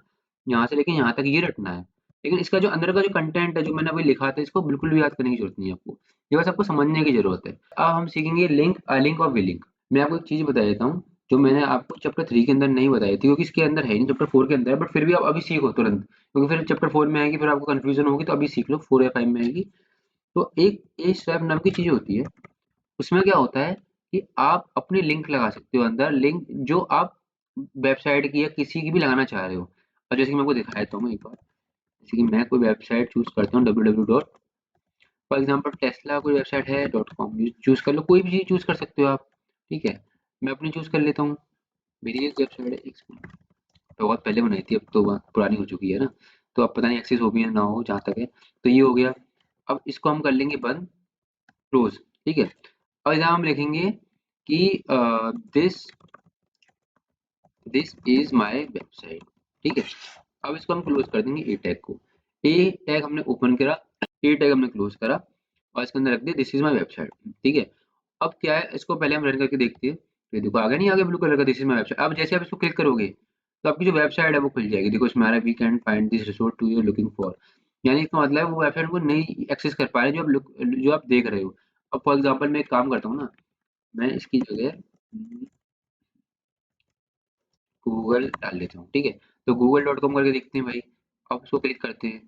यहाँ से लेके यहाँ तक ये रटना है। लेकिन इसका जो अंदर का जो कंटेंट है जो मैंने अभी लिखा था, इसको बिल्कुल भी याद करने की जरूरत नहीं है आपको, ये बस आपको समझने की जरूरत है। अब हम सीखेंगे लिंक, लिंक और विलिंक। मैं आपको एक चीज बता देता हूँ, जो मैंने आपको चैप्टर 3 के अंदर नहीं बताई थी, क्योंकि इसके अंदर है नहीं, चैप्टर 4 के अंदर है, बट फिर भी आप अभी सीखो तुरंत, क्योंकि फिर चैप्टर 4 में आएगी, फिर आपको कंफ्यूजन होगी, तो अभी सीख लो, 4 या 5 में आएगी। तो एक ए स्ट्रैप नाम की चीज होती है, उसमें क्या होता है कि आप अपनी लिंक लगा सकते हो अंदर, लिंक जो आप वेबसाइट की या किसी की भी लगाना चाह रहे हो। और जैसे कि मैं आपको दिखा देता हूँ एक बार, जैसे कि मैं कोई वेबसाइट चूज करता हूँ, W W dot, for example Tesla कोई वेबसाइट है .com, चूज कर लो, कोई भी चीज चूज कर सकते हो आप। ठीक है, मैं अपनी चूज कर लेता हूँ। मेरी एक वेबसाइट है, एक second, तो बहुत पहले बनाई थी, अब तो बहुत पुरानी हो चुकी है ना, तो अब पता नहीं एक्सेस हो भी या ना हो, जहाँ तक है। तो ये हो गया। अब इसको हम कर लेंगे बंद, क्लोज। ठीक है, और यहाँ हम लिखेंगे कि this this is my website. ठीक है, अब इसको हम क्लोज कर देंगे ए टैग को। ए टैग हमने ओपन करा, ए टैग हमने क्लोज करा, और इसके अंदर रख दिया दिस इज माय वेबसाइट। ठीक है, अब क्या है, इसको पहले हम रन करके देखते हैं। तो ये देखो आ गया, नहीं आ गया ब्लू कलर का दिस इज माय वेबसाइट। अब जैसे आप इसको क्लिक करोगे तो आपकी जो वेबसाइट है वो खुल जाएगी। देखो इसमें आ रहा है we can find this resource to you're looking for, यानी इसका मतलब है वो वेबसाइट को नहीं एक्सेस कर पा रहे जो आप देख रहे हो। अब फॉर एग्जाम्पल मैं एक काम करता हूँ ना, मैं इसकी जगह गूगल डाल लेता हूँ। ठीक है, तो google.com करके देखते हैं भाई। अब उसको क्लिक करते हैं,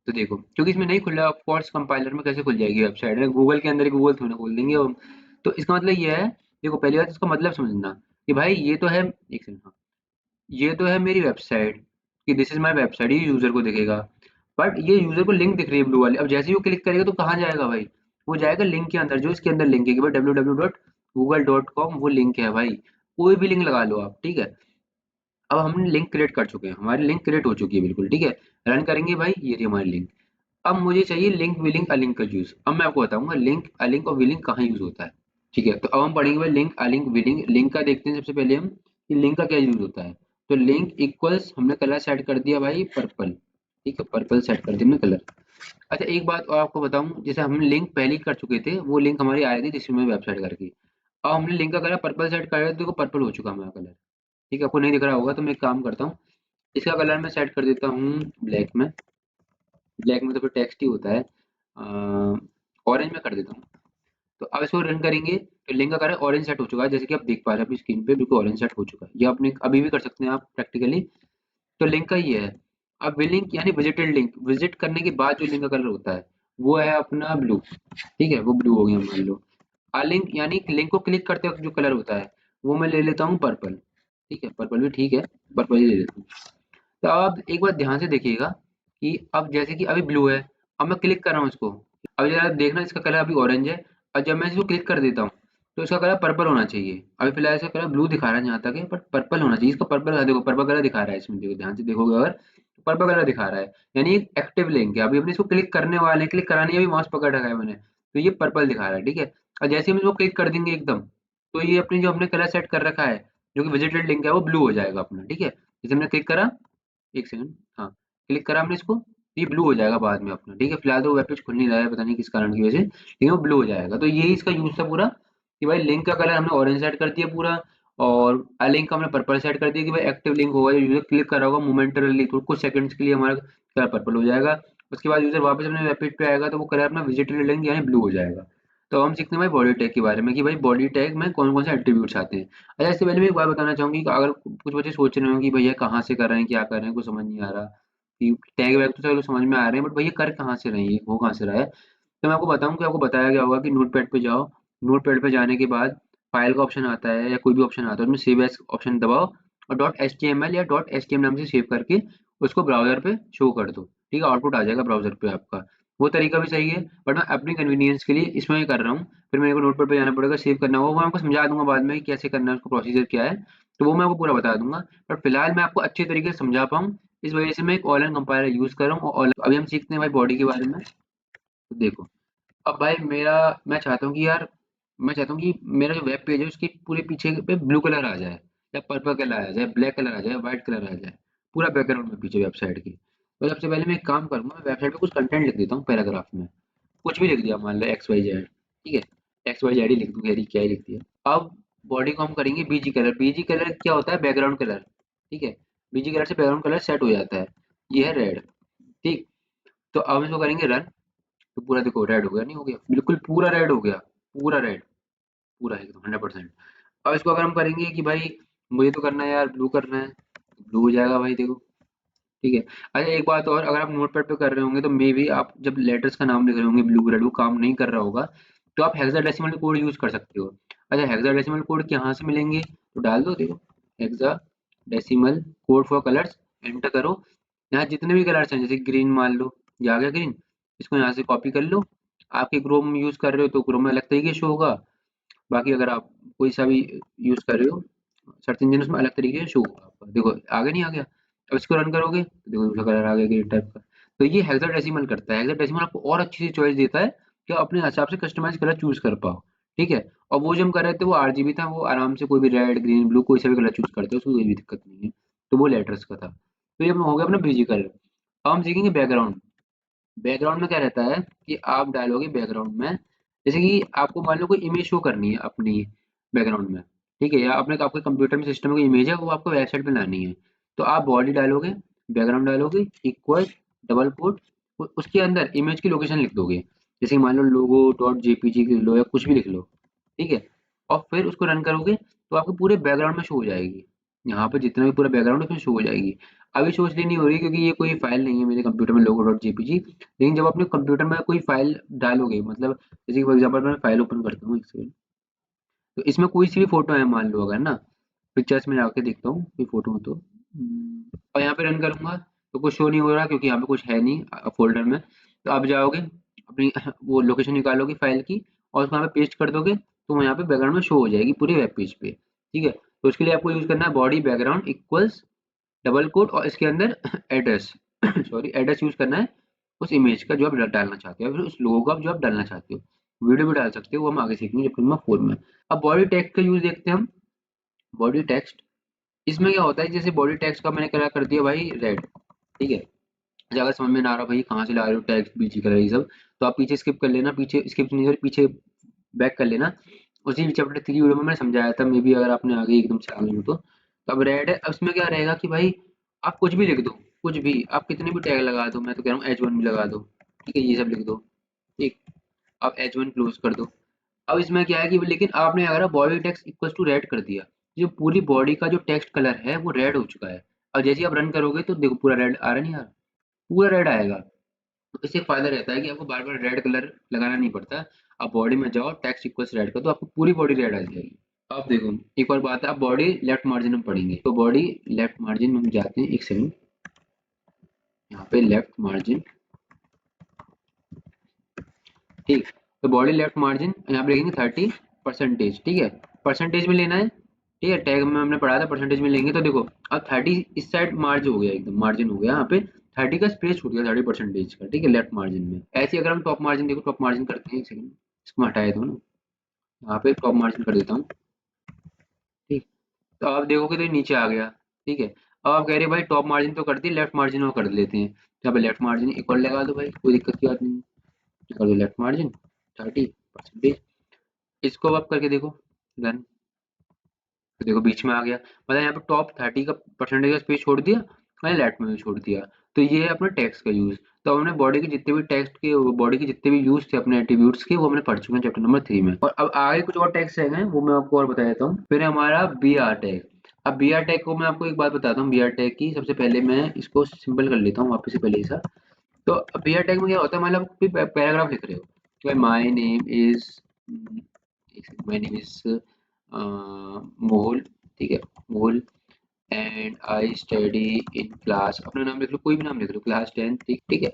तो देखो क्योंकि इसमें नहीं खुल रहा, ऑफ कोर्स कंपाइलर में कैसे खुल जाएगी वेबसाइट है, गूगल के अंदर ही गूगल थोड़ी ना खोल देंगे हम। तो इसका मतलब ये है, देखो पहली बात इसका मतलब समझना कि भाई ये तो है, एक सेकंड, हाँ, ये तो है मेरी वेबसाइट, कि दिस इज माय वेबसाइट, ये यूजर को दिखेगा। बट ये यूजर को लिंक दिख रही है ब्लू वाली। अब जैसे ही वो क्लिक करेगा तो कहाँ जाएगा भाई, वो जाएगा लिंक के अंदर, जो इसके अंदर लिंक है कि भाई www.google.com, वो लिंक है भाई। कोई भी लिंक लगा लो आप। ठीक है, अब हमने लिंक क्रिएट कर चुके हैं, हमारी लिंक क्रिएट हो चुकी है बिल्कुल। ठीक है, रन करेंगे भाई, ये रही हमारी लिंक। अब मुझे चाहिए लिंक विलिंक अलिंक का यूज। अब मैं आपको बताऊंगा लिंक अलिंक और विलिंक कहाँ यूज होता है। ठीक है, तो अब हम पढ़ेंगे भाई लिंक अलिंक विलिंक। लिंक का देखते हैं सबसे पहले हम कि लिंक का क्या यूज होता है। तो लिंक इक्वल्स, हमने कलर सेट कर दिया भाई पर्पल। ठीक है, पर्पल सेट कर दिया हमने कलर। अच्छा एक बात और आपको बताऊं, जैसे हम लिंक पहले ही कर चुके थे, वो लिंक हमारी आई थी जिसमें वेबसाइट करके। अब हमने लिंक का कलर पर्पल सेट कर दिया, तो देखो पर्पल हो चुका हमारा कलर। ठीक है, आपको नहीं दिख रहा होगा तो मैं एक काम करता हूँ, इसका कलर मैं सेट कर देता हूँ ब्लैक में। ब्लैक में तो फिर टेक्स्ट ही होता है, ऑरेंज में कर देता हूँ। तो अब इसको रन करेंगे तो लिंक का कलर ऑरेंज सेट हो चुका है, जैसे कि आप देख पा रहे हैं अपनी स्क्रीन पे, बिल्कुल ऑरेंज सेट हो चुका है। ये आपने अभी भी कर सकते हैं आप प्रैक्टिकली। तो लिंक का ये है। अब विलिंक यानी विजिटेड लिंक, विजिट करने के बाद जो लिंक का कलर होता है वो है अपना ब्लू। ठीक है, वो ब्लू हो गया मान लो। आ लिंक यानी लिंक को क्लिक करते वक्त जो कलर होता है वो मैं ले लेता हूँ पर्पल। ठीक है, पर्पल भी ठीक है, पर्पल ही ले लेता हूँ। तो आप एक बार ध्यान से देखिएगा कि अब जैसे कि अभी ब्लू है, अब मैं क्लिक कर रहा हूँ इसको, अब जरा देखना इसका कलर अभी ऑरेंज है, और जब मैं इसको क्लिक कर देता हूँ तो इसका कलर पर्पल होना चाहिए। अभी फिलहाल इसका कलर ब्लू दिखा रहा है जहाँ तक है, बट पर्पल होना चाहिए। इसका पर्पल, देखो पर्पल कलर दिखा रहा है इसमें, देखो ध्यान से देखोगे अगर, पर्पल कलर दिखा रहा है, यानी एक एक्टिव लिंक है। अभी हमने इसको क्लिक करने वाले हैं, क्लिक कराने, अभी माउस पकड़ रखा है मैंने, तो ये पर्पल दिखा रहा है। ठीक है, और जैसे हम इसको क्लिक कर देंगे एकदम, तो ये अपनी जो हमने कलर सेट कर रखा है, जो कि विजिटेड लिंक है, वो ब्लू हो जाएगा अपना। ठीक है, जैसे हमने क्लिक करा, एक सेकंड, हाँ, क्लिक करा हमने इसको, ये ब्लू हो जाएगा बाद में अपना। ठीक है, फिलहाल तो वेब पेज खुल नहीं रहा है, पता नहीं किस कारण की वजह से, लेकिन वो ब्लू हो जाएगा। तो यही इसका यूज था पूरा, कि भाई लिंक का कलर हमने ऑरेंज सेट कर दिया पूरा, और लिंक का हमने पर्पल सेट कर दिया कि भाई एक्टिव लिंक होगा, जो यूजर क्लिक कर रहा होगा मोमेंटरली, तो कुछ सेकंड्स के लिए हमारा कलर पर्पल हो जाएगा। उसके बाद यूजर वापस अपने वेब पेज पे आएगा तो वो कलर अपना विजिटेड लिंक यानी ब्लू हो जाएगा। तो हम सीखते हैं भाई बॉडी टैग के बारे में, कि भाई बॉडी टैग में कौन कौन से एट्रीब्यूट्स आते हैं। अच्छा इससे पहले मैं एक बात बताना चाहूंगी कि अगर कुछ बच्चे सोच रहे हो कि भैया कहाँ से कर रहे हैं, क्या कर रहे हैं, कुछ समझ नहीं आ रहा, कि टैग वैग तो चलो समझ में आ रहे हैं, बट भैया कर कहाँ से रहे हैं, ये हो कहाँ से रहा है। तो मैं आपको बताऊं कि आपको बताया गया होगा कि नोटपैड पे जाओ, नोटपैड पे जाने के बाद फाइल का ऑप्शन आता है या कोई भी ऑप्शन आता है, उसमें सेव एज ऑप्शन दबाओ, और dot H T M L या डॉट एच टी एम नाम से सेव करके उसको ब्राउजर पे शो कर दो। ठीक है, आउटपुट आ जाएगा ब्राउजर पे आपका। वो तरीका भी सही है, बट मैं अपनी कन्वीनियंस के लिए इसमें ही कर रहा हूँ। फिर मेरे को नोटपैड पे जाना पड़ेगा, सेव करना होगा, वो मैं आपको समझा दूंगा बाद में कि कैसे करना है, उसका प्रोसीजर क्या है, तो वो मैं आपको पूरा बता दूंगा। बट फिलहाल मैं आपको अच्छे तरीके से समझा पाऊँ, इस वजह से मैं एक ऑनलाइन कंपाइलर यूज कर रहा हूँ। और अभी हम सीखते हैं भाई बॉडी के बारे में। तो देखो, अब भाई मेरा, मैं चाहता हूँ कि यार, मैं चाहता हूँ कि मेरा जो वेब पेज है उसके पूरे पीछे पे ब्लू कलर आ जाए, या पर्पल कलर आ जाए, ब्लैक कलर आ जाए, व्हाइट कलर आ जाए, पूरा बैकग्राउंड में पीछे वेबसाइट की। तो सबसे पहले मैं एक काम करूंगा, मैं वेबसाइट पे कुछ कंटेंट लिख देता हूँ पैराग्राफ में, कुछ भी लिख दिया, मान लो एक्स वाई जेड। ठीक है, एक्स वाई जेड ही लिख दूंगा, क्या ही लिख दिया। अब बॉडी को हम करेंगे बीजी कलर। बीजी कलर क्या होता है, बैकग्राउंड कलर। ठीक है, बीजी कलर से बैकग्राउंड कलर सेट हो जाता है, ये है रेड। ठीक, तो अब इसको करेंगे रन, तो पूरा देखो रेड हो गया, नहीं हो गया, बिल्कुल पूरा रेड हो गया, पूरा रेड, पूरा एकदम 100%। अब इसको अगर हम करेंगे कि भाई मुझे तो करना है यार ब्लू करना है, ब्लू हो जाएगा भाई देखो। ठीक है, अच्छा एक बात और, अगर आप नोटपैड पे कर रहे होंगे तो मे बी आप जब लेटर्स का नाम लिख रहे होंगे ब्लू रेड, वो काम नहीं कर रहा होगा, तो आप हेक्साडेसिमल कोड यूज कर सकते हो। अच्छा, हेक्साडेसिमल कोड कहाँ से मिलेंगे, तो डाल दो, देखो hexadecimal code for colours, enter करो। यहाँ जितने भी कलर्स हैं, जैसे ग्रीन मान लो, ये आ गया ग्रीन, इसको यहाँ से कॉपी कर लो। आपके क्रोम यूज कर रहे हो तो क्रोम में अलग तरीके से शो होगा, बाकी अगर आप कोई सा भी यूज कर रहे हो सर्च इंजन, उसमें अलग तरीके से शो होगा आपका। देखो आगे नहीं आ गया, अब इसको रन करोगे तो देखो दूसरा कलर आ गया ग्रीन टाइप का। तो ये हेक्साडेसिमल करता है। हेक्साडेसिमल आपको और अच्छी सी चॉइस देता है कि आप अपने हिसाब से कस्टमाइज कलर चूज कर पाओ, ठीक है। और वो जो हम कर रहे थे वो आरजीबी था, वो आराम से कोई भी रेड ग्रीन ब्लू कोई सा भी कलर चूज करते हो, उसको कोई भी दिक्कत नहीं है। तो वो लेटर्स का था। तो ये अपना हो गया अपना बीजी कलर। अब हम सीखेंगे बैकग्राउंड। बैकग्राउंड में क्या रहता है कि आप डालोगे बैकग्राउंड में, जैसे कि आपको मान लो कोई इमेज शो करनी है अपनी बैकग्राउंड में, ठीक है, या अपने आपके कंप्यूटर में सिस्टम में कोई इमेज है वो आपको वेबसाइट पे लानी है। तो आप बॉडी डालोगे, बैकग्राउंड डालोगे, इक्वल डबल कोट, उसके अंदर इमेज की लोकेशन लिख दोगे, जैसे कि मान लो लोगो डॉट जेपीजी लिख लो या कुछ भी लिख लो, ठीक है। और फिर उसको रन करोगे तो आपको पूरे बैकग्राउंड में शो हो जाएगी। यहाँ पे जितना भी पूरा बैकग्राउंड है उसमें शो हो जाएगी। अभी शो इसलिए नहीं हो रही क्योंकि ये कोई फाइल नहीं है मेरे कंप्यूटर में लोगो डॉट जेपीजी। लेकिन जब अपने कंप्यूटर में कोई फाइल डालोगे, मतलब जैसे फॉर एग्जांपल मैं फाइल ओपन करता हूँ एक सेकंड, तो इसमें कोई सी भी फोटो है मान लो, अगर ना पिक्चर्स में जाके देखता हूँ कोई फोटो हो तो और यहाँ पे रन करूंगा तो कुछ शो नहीं हो रहा क्योंकि यहाँ पे कुछ है नहीं फोल्डर में। तो आप जाओगे अपनी वो लोकेशन निकालोगे फाइल की और उसको यहाँ पे पेस्ट कर दोगे तो वो यहाँ पे बैकग्राउंड में शो हो जाएगी पूरे वेब पेज पे, ठीक है। तो उसके लिए आपको यूज करना है body background equals double quote और इसके अंदर एड्रेस सॉरी एड्रेस यूज करना है उस इमेज का जो आप डालना चाहते हो, या फिर उस लोगो का जो आप डालना चाहते हो। वीडियो भी डाल सकते हो, वो हम आगे सीखेंगे चैप्टर नंबर 4 में। अब बॉडी टेक्स्ट का यूज देखते हैं हम। बॉडी टेक्स्ट, इसमें क्या होता है, जैसे बॉडी टेक्स्ट का मैंने क्या कर दिया भाई रेड, ठीक है। ज़्यादा समझ में ना आ रहा भाई कहाँ से ला रहे हो टेक्स्ट बीच कलर ये सब, तो आप पीछे स्किप कर लेना, पीछे स्किप नहीं सॉरी पीछे बैक कर लेना। उसी चैप्टर 3 वीडियो में मैंने समझाया था, मे बी अगर आपने आगे एकदम से आ गए हो तो अब रेड है, अब उसमें क्या रहेगा कि भाई आप कुछ भी लिख दो, कुछ भी आप कितने भी टैग लगा दो, मैं तो कह रहा हूँ H1 भी लगा दो, ठीक है, ये सब लिख दो, ठीक। आप H1 क्लोज कर दो। अब इसमें क्या है कि लेकिन आपने अगर body text equal to red कर दिया, जो पूरी बॉडी का जो टेक्स्ट कलर है वो रेड हो चुका है। और जैसे ही आप रन करोगे तो देखो पूरा रेड आ रहा नहीं आ रहा, पूरा रेड आएगा। तो इससे फायदा रहता है कि आपको बार बार रेड कलर लगाना नहीं पड़ता। आप बॉडी में जाओ टेक्स्ट इक्वल्स रेड कर, तो आपको पूरी बॉडी रेड आ जाएगी। अब देखो एक और बात है, आप बॉडी लेफ्ट मार्जिन में पढ़ेंगे, तो बॉडी लेफ्ट मार्जिन में हम जाते हैं, एक सेकंड, यहाँ पे लेफ्ट मार्जिन, ठीक। तो बॉडी लेफ्ट मार्जिन यहाँ पे लिखेंगे 30%, ठीक है, परसेंटेज में लेना है, ठीक है। टैग में हमने पढ़ा था परसेंटेज में लेंगे, तो देखो अब 30 इस साइड मार्ज हो गया, एकदम मार्जिन हो गया, यहाँ पे 30 का स्पेस छूट गया 30% का, ठीक है, लेफ्ट मार्जिन में। ऐसे ही अगर हम टॉप मार्जिन, देखो टॉप मार्जिन करते हैं, एक सेकंड इसको हटाए दो ना, यहाँ पे टॉप मार्जिन कर देता हूँ, ठीक। तो आप देखोगे तो ये नीचे आ गया, ठीक है। अब आप कह रहे हैं भाई टॉप मार्जिन तो कर दी, लेफ्ट मार्जिन और कर लेते हैं, तो यहाँ पे लेफ्ट मार्जिन इक्वल लगा दो भाई, कोई दिक्कत की बात नहीं है। कर दो लेफ्ट मार्जिन 30%, इसको अब आप करके देखो डन, तो देखो बीच में आ गया, मतलब यहाँ पे टॉप 30 का परसेंटेज का स्पेस छोड़ दिया, मैंने लेफ्ट में भी छोड़ दिया। तो ये है अपना टेक्स्ट का यूज। तो हमने बॉडी के जितने भी टेक्स्ट के बॉडी के जितने भी यूज थे अपने एट्रीब्यूट्स के, वो हमने पढ़ चुके हैं चैप्टर नंबर 3 में। और अब आगे कुछ और टैग्स हैं वो मैं आपको और बता देता हूँ। फिर हमारा बी आर टैग। अब बी आर टैग को मैं आपको एक बात बताता हूँ, बी आर टैग की सबसे पहले मैं इसको सिंपल कर लेता हूँ वापस से पहले ऐसा। तो बी आर टैग में क्या होता है, मतलब कोई पैराग्राफ लिख रहे हो कि my name is, my name is Mohul, ठीक है, Mohul, and I study in class, अपना नाम लिख लो, कोई भी नाम लिख लो, क्लास 10, ठीक, ठीक है।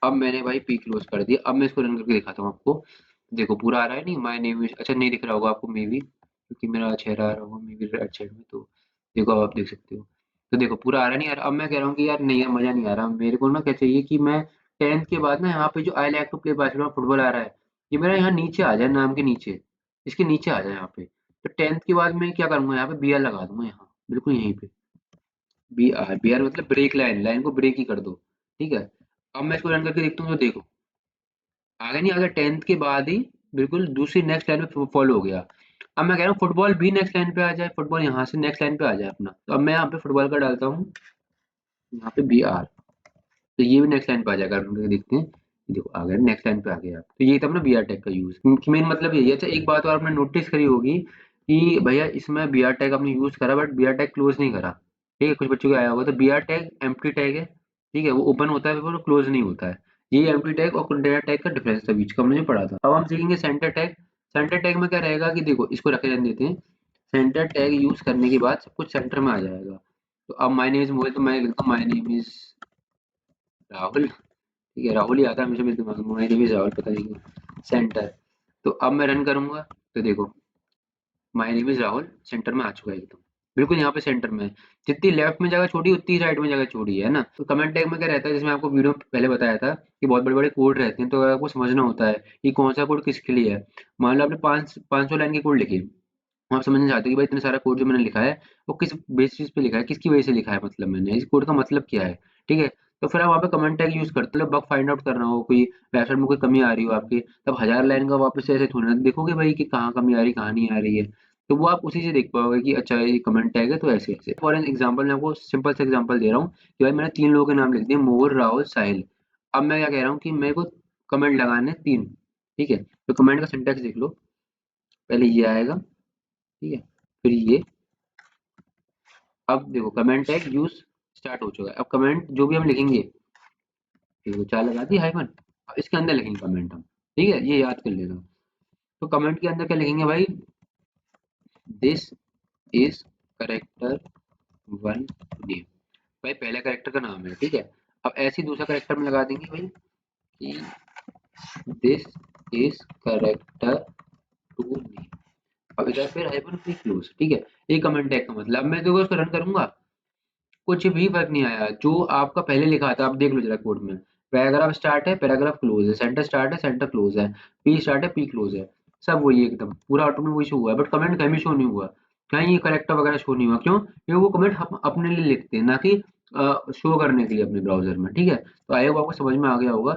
अब मैंने भाई पी क्लोज कर दिया, अब मैं इसको रन करके दिखाता हूँ आपको। देखो पूरा आ रहा है, नहीं माय नेम इज, अच्छा नहीं दिख रहा होगा आपको मे बी, क्योंकि मेरा चेहरा आ रहा होगा मे बी राइट साइड में, तो देखो अब आप देख सकते हो। तो देखो पूरा आ रहा नहीं आ रहा। अब मैं कह रहा हूँ कि यार नहीं यार मजा नहीं आ रहा मेरे को, ना क्या चाहिए कि मैं 10th के बाद ना यहाँ पे जो I like to play basketball football आ रहा है, ये मेरा यहाँ नीचे आ जाए, नाम के नीचे, इसके नीचे आ जाए यहाँ पे। तो 10th के बाद मैं क्या करूंगा, यहाँ पे बी आर लगा दूंगा, यहाँ बिल्कुल यहीं पे बी आर मतलब ब्रेक लाइन, लाइन को ब्रेक ही कर दो, ठीक है। अब मैं इसको रन करके देखता हूँ तो देखो आगे नहीं, अगर 10th के बाद ही बिल्कुल दूसरी नेक्स्ट लाइन में फॉलो हो गया। अब मैं कह रहा हूँ फुटबॉल भी नेक्स्ट लाइन पे आ जाए, फुटबॉल यहाँ से नेक्स्ट लाइन पे आ जाए अपना, तो अब मैं यहाँ पे फुटबॉल का डालता हूँ, यहाँ पे बी आर, तो ये भी नेक्स्ट लाइन पे आ जाएगा, हम लोग देखते हैं। देखो आ गया नेक्स्ट लाइन पे आ गया। तो ये था अपना बी आर टैग का यूज, मेन मतलब यही है। अच्छा एक बात और आपने नोटिस करी होगी कि भैया इसमें बी आर टैग आपने यूज करा but B R tag close नहीं करा, ठीक है, कुछ बच्चों को आया होगा। तो B R tag empty tag है, ठीक है, वो ओपन होता है वो क्लोज नहीं होता है। ये एम्प्टी टैग और कंटेनर टैग का डिफरेंस था बीच का, हमने जो पढ़ा था। अब हम सीखेंगे सेंटर टैग। सेंटर टैग में क्या रहेगा कि देखो इसको रखे रहने देते हैं। सेंटर टैग यूज करने के बाद सब कुछ सेंटर में आ जाएगा। तो अब माय नेम इज मोहित, तो मैं लिखता हूँ माय नेम इज राहुल। ठीक है, राहुल ही आता है हमेशा मेरे दिमाग में, माय नेम इज राहुल, पता नहीं क्यों। सेंटर। तो अब मैं रन करूंगा, तो देखो my name is Rahul centre में आ चुका है एकदम, बिल्कुल यहाँ पे सेंटर में है। जितनी लेफ्ट में जगह छोड़ी उतनी राइट में जगह छोड़ी है ना। तो कमेंट टैग में क्या रहता है, जिसमें आपको वीडियो में पहले बताया था कि बहुत बड़े बड़े कोड रहते हैं, तो अगर आपको समझना होता है कि कौन सा कोड किसके लिए है। मान लो आपने 500 लाइन के कोड लिखे, आप समझना चाहते हैं कि भाई इतना सारा कोड जो मैंने लिखा है वो किस बेसिस पे लिखा है, किसकी वजह से लिखा है, मतलब मैंने इस कोड का मतलब क्या है। ठीक है, तो फिर आप वहाँ पे कमेंट टैग यूज करते हो, बग फाइंड आउट करना हो, कोई वेबसाइट में कोई कमी आ रही हो आपकी, तब 1000 लाइन का वापस से ऐसे थोड़ी ना देखोगे भाई कि कहाँ कमी आ रही कहाँ नहीं आ रही है। तो वो आप उसी से देख पाओगे कि अच्छा ये कमेंट टैग है, तो ऐसे ऐसे। फॉर एन एग्जाम्पल मैं आपको सिंपल से एग्जाम्पल दे रहा हूँ कि भाई मैंने 3 लोगों के नाम लिख दिए, मोर राहुल साहिल। अब मैं क्या कह रहा हूँ कि मेरे को कमेंट लगाने 3। ठीक है, तो कमेंट का सिंटैक्स देख लो, पहले ये आएगा, ठीक है, फिर ये। अब देखो कमेंट टैग यूज स्टार्ट हो चुका है। अब कमेंट जो भी हम लिखेंगे, देखो 4 लगा दी हाइफन, अब इसके अंदर लिखेंगे कमेंट हम। ठीक है, ये याद कर लेना। तो कमेंट के अंदर क्या लिखेंगे भाई, दिस इज करेक्टर 1 नेम, भाई पहला करेक्टर का नाम है। ठीक है, अब ऐसे ही दूसरा करेक्टर में लगा देंगे भाई कि दिस इज करेक्टर 2 नेम। अब इधर फिर हाइफन फिर क्लोज। ठीक है, ये कमेंट टैग का मतलब। अब मैं देखो इसको रन करूंगा, कुछ भी फर्क नहीं आया, जो आपका पहले लिखा था आप देख लो जरा कोड में। पैराग्राफ स्टार्ट है, पैराग्राफ क्लोज है, सेंटर स्टार्ट है, सेंटर क्लोज है, पी स्टार्ट है, पी क्लोज है, सब वही है एकदम, पूरा ऑटो में वही शो हुआ है। बट कमेंट कहीं भी शो नहीं हुआ, कहीं ये करेक्टर वगैरह शो नहीं हुआ, क्यों? क्योंकि वो कमेंट हम अपने लिए लिखते हैं, ना कि शो करने के लिए अपने ब्राउजर में। ठीक है, तो आई होप आपको समझ में आ गया होगा।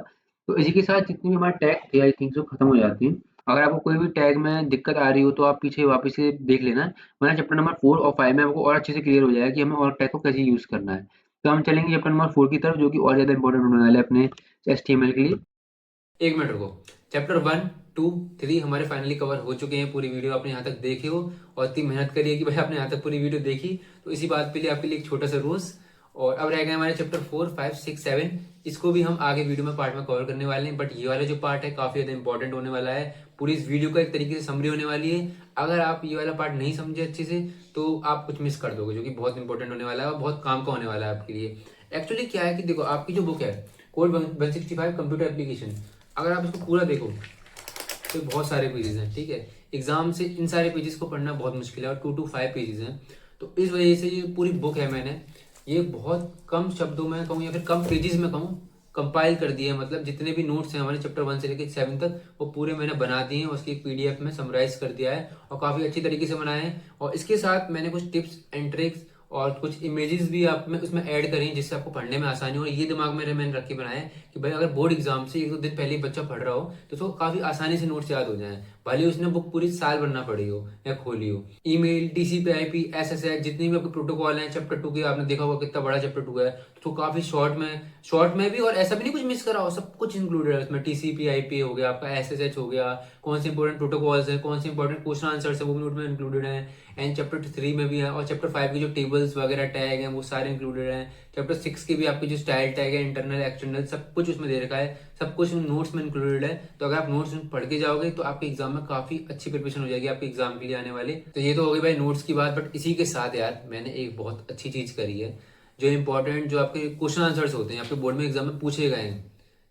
तो इसी के साथ जितनी भी हमारे टैग थे आई थिंक सो खत्म हो जाती हैं। अगर आपको कोई भी टैग में दिक्कत आ रही हो तो आप पीछे वापस से देख लेना, वरना चैप्टर नंबर 4 और 5 में आपको और अच्छे से क्लियर हो जाएगा कि हमें और टैग को कैसे यूज़ करना है। तो हम चलेंगे चैप्टर नंबर 4 की तरफ, जो कि और ज़्यादा इंपॉर्टेंट होने वाला है अपने एचटीएमएल के लिए। एक मिनट रुको। चैप्टर 1, 2, 3 हमारे फाइनली कवर हो चुके हैं। पूरी वीडियो आपने यहाँ तक देखी हो और इतनी मेहनत करी है कि भाई आपने यहाँ तक पूरी वीडियो देखी, तो इसी बात के लिए आपके लिए एक छोटा सा रोज। और अब रह गए हमारे चैप्टर 4, 5, 6, 7। इसको भी हम आगे वीडियो में पार्ट में कवर करने वाले हैं, बट ये वाला जो पार्ट है काफी ज्यादा इंपॉर्टेंट होने वाला है। पूरी इस वीडियो का एक तरीके से समरी होने वाली है। अगर आप ये वाला पार्ट नहीं समझे अच्छे से तो आप कुछ मिस कर दोगे, जो कि बहुत इंपॉर्टेंट होने वाला है और बहुत काम का होने वाला है आपके लिए। एक्चुअली क्या है कि देखो, आपकी जो बुक है कोड 165 कंप्यूटर एप्लीकेशन, अगर आप इसको पूरा देखो तो बहुत सारे पेजेस हैं। ठीक है, एग्जाम से इन सारे पेजेस को पढ़ना बहुत मुश्किल है और 2 to 5 पेजेस हैं। तो इस वजह से ये पूरी बुक है, मैंने ये बहुत कम शब्दों में कहूँ या फिर कम पेजेस में कहूँ कंपाइल कर दिए हैं। मतलब जितने भी नोट्स हैं हमारे चैप्टर 1 से लेकर 7 तक वो पूरे मैंने बना दिए हैं, उसकी एक पीडीएफ में समराइज कर दिया है और काफ़ी अच्छी तरीके से बनाए हैं। और इसके साथ मैंने कुछ टिप्स एंड ट्रिक्स और कुछ इमेजेस भी आप में उसमें ऐड करें, जिससे आपको पढ़ने में आसानी हो। और ये दिमाग में मैंने रख के बनाया है कि भाई अगर बोर्ड एग्जाम से 1-2 दिन पहले ही बच्चा पढ़ रहा हो तो उसको काफी आसानी से नोट्स याद हो जाए, भले उसने बुक पूरी साल बनना पड़ी हो या खोली हो। ईमेल, टीसीपी, आईपी, एसएसएच, जितने भी आपके प्रोटोकॉल हैं चैप्टर 2 के, आपने देखा होगा कितना बड़ा चैप्टर 2 है, तो काफी शॉर्ट में भी, और ऐसा भी नहीं कुछ मिस करा हो, सब कुछ इंक्लूडेड है उसमें। टीसीपी आईपी हो गया, आपका एसएसएच हो गया, कौन से इंपॉर्टेंट प्रोटोकॉल्स है, कौन से इंपॉर्टेंट क्वेश्चन आंसर्स है वो भी नोट में इंक्लूडेड है। एंड चैप्टर 3 में भी है, और चैप्टर 5 के जो टेबल्स वगैरह टैग हैं वो सारे इंक्लूडेड हैं। चैप्टर 6 के भी आपके जो स्टाइल टैग है, इंटरनल एक्सटर्नल, सब कुछ उसमें दे रखा है, सब कुछ नोट्स में इंक्लूडेड है। तो अगर आप नोट्स पढ़ के जाओगे तो आपके एग्जाम में काफी अच्छी प्रिपरेशन हो जाएगी आपके एग्जाम के लिए आने वाले। तो ये तो हो गई भाई नोट्स की बात, बट इसी के साथ यार मैंने एक बहुत अच्छी चीज करी है। जो इंपॉर्टेंट जो आपके क्वेश्चन आंसर्स होते हैं आपके बोर्ड में एग्जाम में पूछे गए हैं,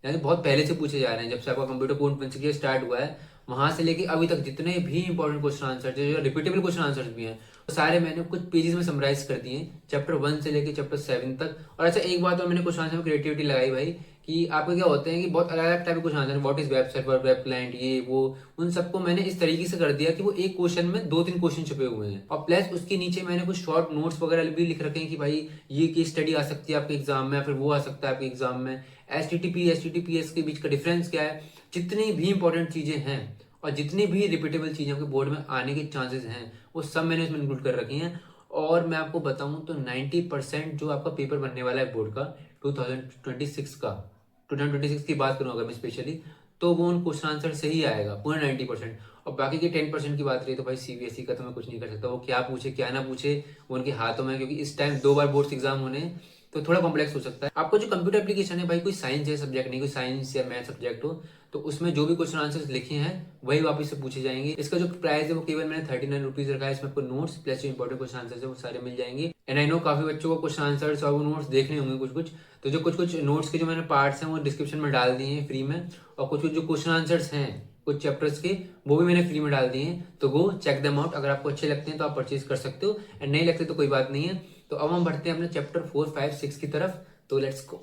यानी बहुत पहले से पूछे जा रहे हैं, जब से आपका कंप्यूटर कोड प्रिंसिपल स्टार्ट हुआ है वहां से लेके अभी तक जितने भी इंपॉर्टेंट क्वेश्चन आंसर जो रिपीटेबल क्वेश्चन आंसर्स भी हैं वो सारे मैंने कुछ पेजेस में समराइज कर दिए हैं, चैप्टर 1 से लेके चैप्टर 7 तक। और अच्छा एक बात और, मैंने क्वेश्चन आंसर में क्रिएटिविटी लगाई भाई कि आपके क्या होते हैं कि बहुत अलग अलग टाइप के question answer, what is web server, web client, ये वो, उन सबको मैंने इस तरीके से कर दिया कि वो एक क्वेश्चन में 2-3 क्वेश्चन छुपे हुए हैं। और प्लस उसके नीचे मैंने कुछ शॉर्ट नोट्स वगैरह भी लिख रखे हैं कि भाई ये केस स्टडी आ सकती है आपके एग्जाम में, या फिर वो आ सकता है आपके एग्जाम में। एच के बीच का डिफरेंस क्या है, जितनी भी इंपॉर्टेंट चीजें हैं और जितनी भी रिपीटेबल चीजें आपके बोर्ड में आने के चांसेस हैं वो सब मैंने उसमें इंक्लूड कर रखी हैं। और मैं आपको बताऊं तो 90% जो आपका पेपर बनने वाला है बोर्ड का 2026 का, 2026 की बात करूं अगर मैं स्पेशली, तो वो उन क्वेश्चन आंसर से ही आएगा पूरे 90%। और बाकी के 10% की बात रही तो भाई सीबीएसई का तो मैं कुछ नहीं कर सकता, वो क्या पूछे क्या ना पूछे वो उनके हाथों में है, क्योंकि इस टाइम 2 बार बोर्ड्स एग्जाम होने हैं, तो थोड़ा कॉम्प्लेक्स हो सकता है। आपको जो कंप्यूटर एप्लीकेशन है भाई, कोई साइंस है सब्जेक्ट नहीं, कोई साइंस या मैथ सब्जेक्ट हो, तो उसमें जो भी क्वेश्चन आंसर्स लिखे हैं वही वापस से पूछे जाएंगे। इसका जो प्राइस है वो केवल मैंने 39 रुपीज रखा है। इसमें आपको नोट्स प्लस जो इंपॉर्टेंट क्वेश्चन आंसर्स है वो सारे मिल जाएंगे। एंड आई नो काफी बच्चों को क्वेश्चन आंसर्स और वो नोट्स देखने होंगे कुछ कुछ, तो जो कुछ कुछ नोट्स के जो मैंने पार्ट्स हैं वो डिस्क्रिप्शन में डाल दिए हैं फ्री में, और कुछ कुछ जो क्वेश्चन आंसर्स हैं कुछ चैप्टर्स के वो भी मैंने फ्री में डाल दिए हैं। तो गो चेक देम आउट, अगर आपको अच्छे लगते हैं तो आप परचेज कर सकते हो, एंड नहीं लगते तो कोई बात नहीं है। तो अब हम बढ़ते हैं अपने चैप्टर 4, 5, 6 की तरफ। तो लेट्स गो।